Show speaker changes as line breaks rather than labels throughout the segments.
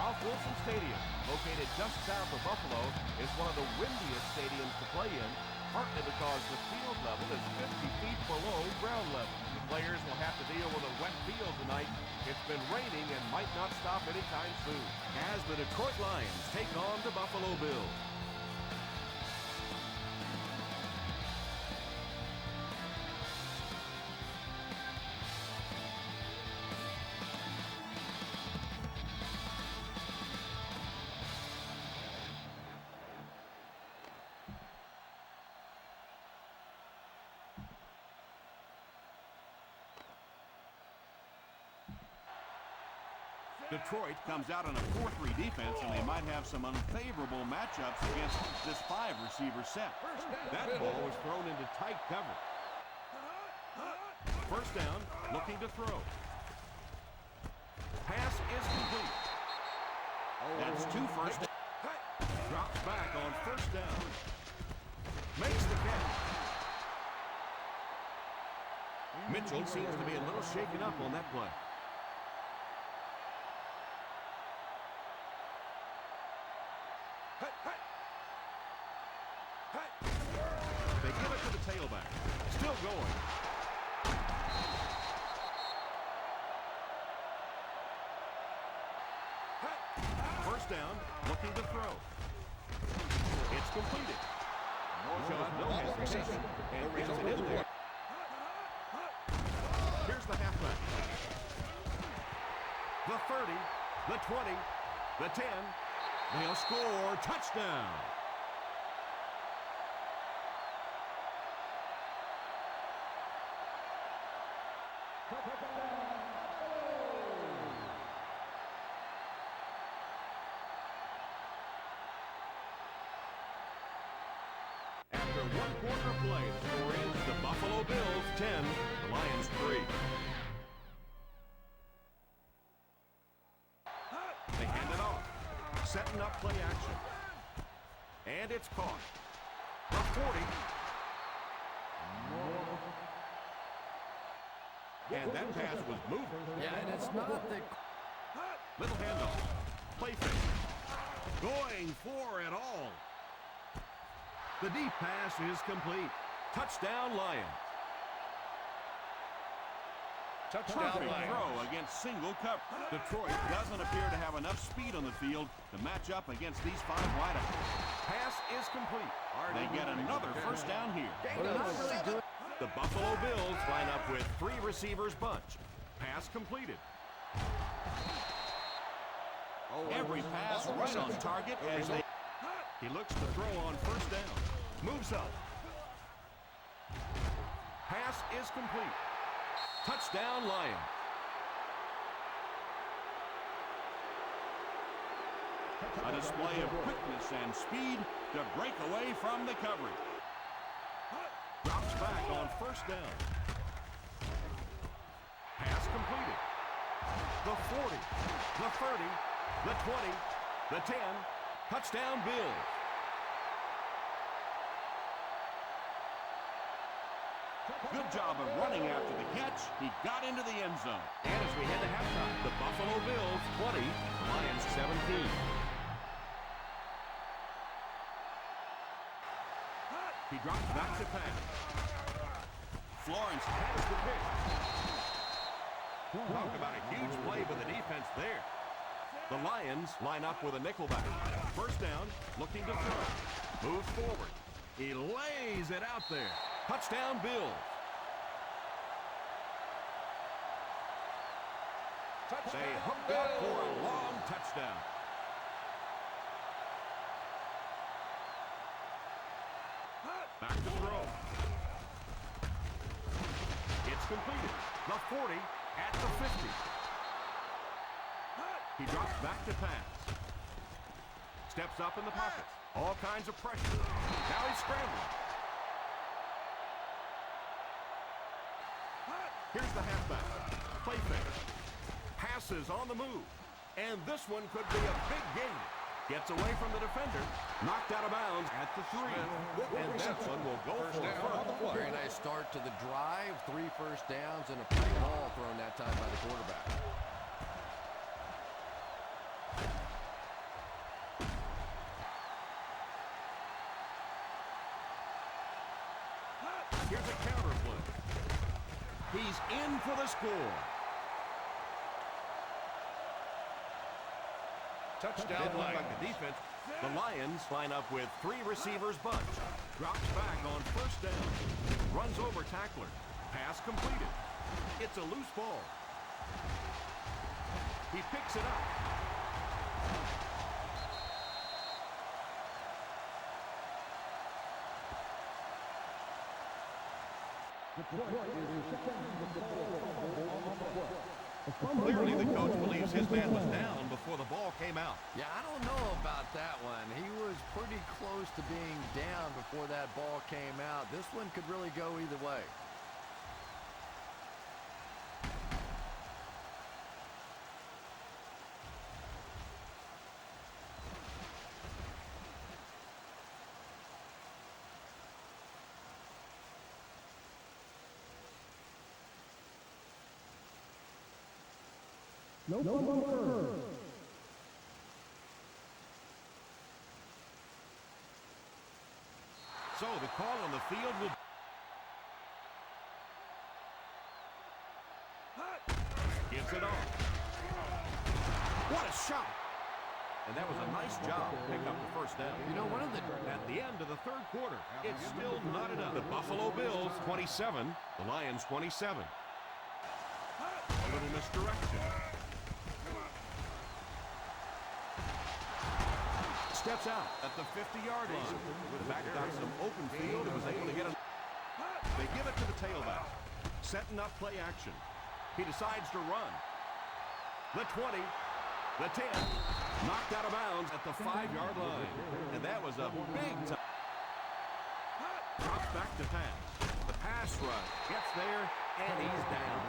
Ralph Wilson Stadium, located just south of Buffalo, is one of the windiest stadiums to play in, partly because the field level is 50 feet below ground level. The players will have to deal with a wet field tonight. It's been raining and might not stop anytime soon. As the Detroit Lions take on the Buffalo Bills.
Detroit comes out on a 4-3 defense, and they might have some unfavorable matchups against this 5-receiver set.
That ball was thrown into tight cover. First down, looking to throw. Pass is complete.
That's 2 first downs.
Drops back on first down. Makes the catch. Mitchell seems to be a little shaken up on that play. They give it to the tailback. Still going. First down, looking to throw. It's completed. No hesitation, and gets it in there. Here's the halfback. The 30, the 20, the 10. They'll score. Touchdown. After one quarter play, the score is the Buffalo Bills 10, the Lions 3. They hand it off, setting up play action. And it's caught. The 40. And that pass was moving.
Yeah, and it's not the...
Little handoff. Play fake. Going for it all. The deep pass is complete. Touchdown, Lions.
Perfect throw against single cover. Detroit doesn't appear to have enough speed on the field to match up against these 5 wideouts.
Pass is complete.
They get another first down here.
The Buffalo Bills line up with 3 receivers bunch. Pass completed.
Every pass right on target as they...
He looks to throw on first down. Moves up. Pass is complete. Touchdown, Lions.
A display of quickness and speed to break away from the coverage.
Drops back on first down. Pass completed. The 40, the 30, the 20, the 10. Touchdown, Bills.
Good job of running after the catch. He got into the end zone.
And as we head to halftime, the Buffalo Bills 20, Lions 17. He drops back to pass. Florence has the pick. Talk about a huge play by the defense there. The Lions line up with a nickelback. First down, looking to throw. Moves forward. He lays it out there. Touchdown, Bills. They hooked up for a long touchdown. Back to throw. It's completed. The 40 at the 50. He drops back to pass. Steps up in the pocket. All kinds of pressure. Now he's scrambling. Here's the halfback. Play fake. Passes on the move. And this one could be a big game. Gets away from the defender. Knocked out of bounds at the 3. And that one will go for a first.
Very nice start to the drive. 3 first downs and a play ball thrown that time by the quarterback.
Here's a counter play. He's in for the score. Touchdown by the defense. The Lions line up with 3 receivers bunch. Drops back on first down. Runs over tackler. Pass completed. It's a loose ball. He picks it up. Clearly the coach believes his man was down before the ball came out.
Yeah, I don't know about that one. He was pretty close to being down before that ball came out. This one could really go either way.
No fumble.
So the call on the field will... Gives it off. What a shot! And that was a nice job to pick up the first down.
You know,
At the end of the third quarter, it's still not enough. The Buffalo Bills 27, the Lions 27. A little misdirection. Steps out at the 50-yard line. The back got some open field and was able to get it. They give it to the tailback. Setting up play action. He decides to run. The 20, the 10, knocked out of bounds at the 5-yard line. And that was a big time. Drops back to pass. The pass rush gets there, and he's down.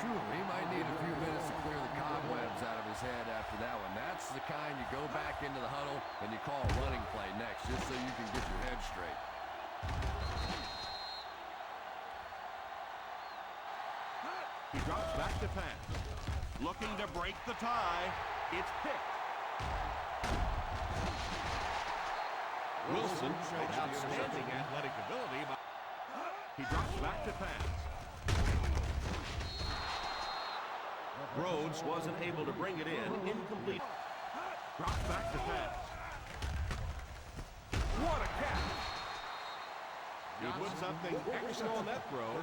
Sure, he might need a few minutes to clear the cobwebs out of his head after that one. That's the kind you go back into the huddle and you call a running play next just so you can get your head straight.
He drops back to pass. Looking to break the tie. It's picked. Wilson showed outstanding athletic ability. He drops back to pass. Rhodes wasn't able to bring it in. Incomplete. Drops back to pass. What a catch! He put something extra on that throw.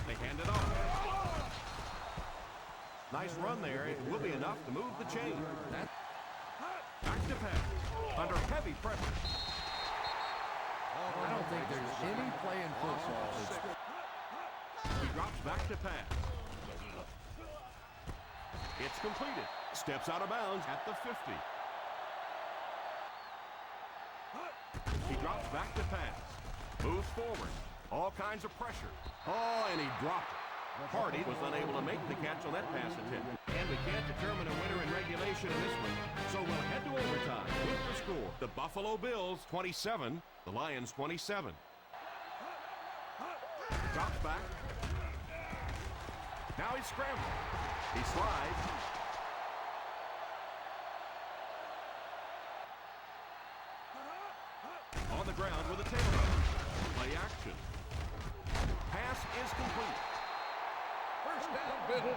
They hand it off. Nice run there. It will be enough to move the chain. Back to pass. Under heavy pressure.
I don't think there's any play in football that's...
He drops back to pass. It's completed. Steps out of bounds at the 50. He drops back to pass. Moves forward. All kinds of pressure. Oh, and he dropped it. Hardy was unable to make the catch on that pass attempt. And we can't determine a winner in regulation in this one. So we'll head to overtime with the score. The Buffalo Bills 27, the Lions 27. Drops back. Now he's scrambling. He slides. On the ground with a tailback. Play action. Pass is complete. First down, Bills.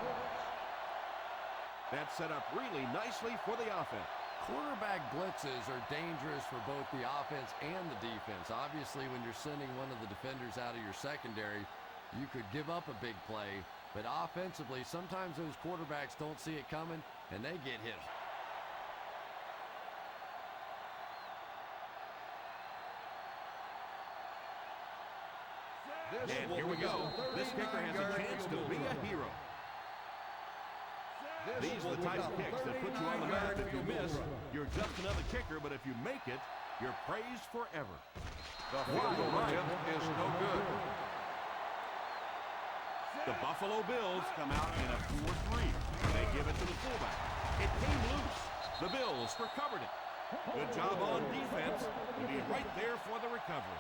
That's set up really nicely for the offense.
Quarterback blitzes are dangerous for both the offense and the defense. Obviously, when you're sending one of the defenders out of your secondary, you could give up a big play. But offensively, sometimes those quarterbacks don't see it coming, and they get hit.
And here we go. This kicker has a chance to be a hero. These are the type of kicks that put you on the map. If you miss, you're just another kicker, but if you make it, you're praised forever.
The field goal attempt is no good.
The Buffalo Bills come out in a 4-3. They give it to the fullback. It came loose. The Bills recovered it. Good job on defense to be right there for the recovery.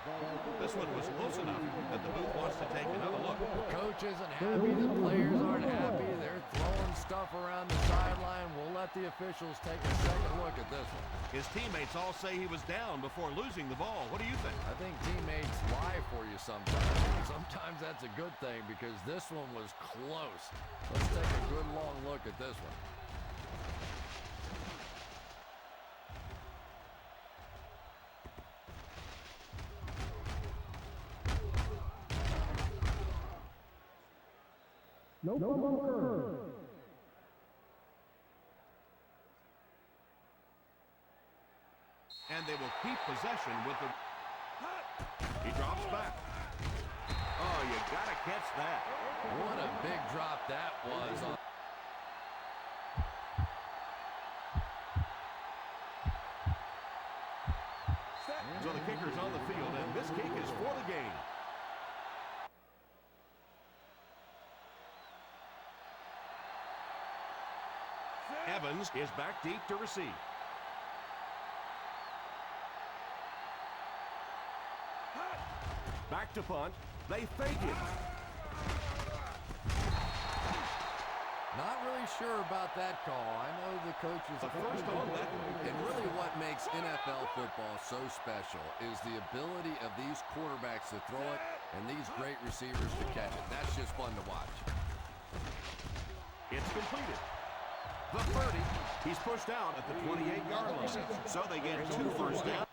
This one was close enough that the booth wants to take another look.
The coach isn't happy. The players aren't happy. They're throwing stuff around the sideline. We'll let the officials take a second look at this one.
His teammates all say he was down before losing the ball. What do you think?
I think teammates lie for you sometimes. Sometimes that's a good thing because this one was close. Let's take a good long look at this one.
No bunker.
And they will keep possession with the... He drops back. Oh, you got to catch that.
What a big drop that was.
So the kicker's on the field, and this kick is for the game. Evans is back deep to receive. Back to punt. They fake it.
Not really sure about that call. I know the coaches...
The first on that.
And really what makes NFL football so special is the ability of these quarterbacks to throw it and these great receivers to catch it. That's just fun to watch.
It's completed. The 30. He's pushed out at the 28-yard line. So they get 2 first downs.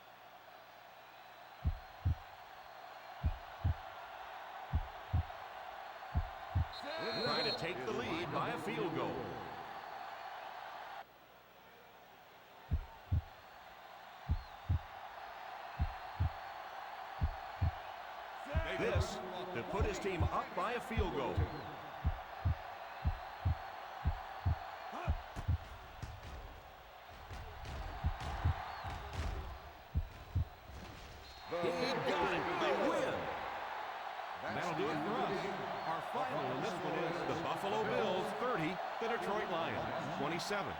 Trying to take the lead by a field goal. This to put his team up by a field goal. He got it. They win. That'll do it for us. Our final in this one is the Buffalo Bills 30, the Detroit Lions 27.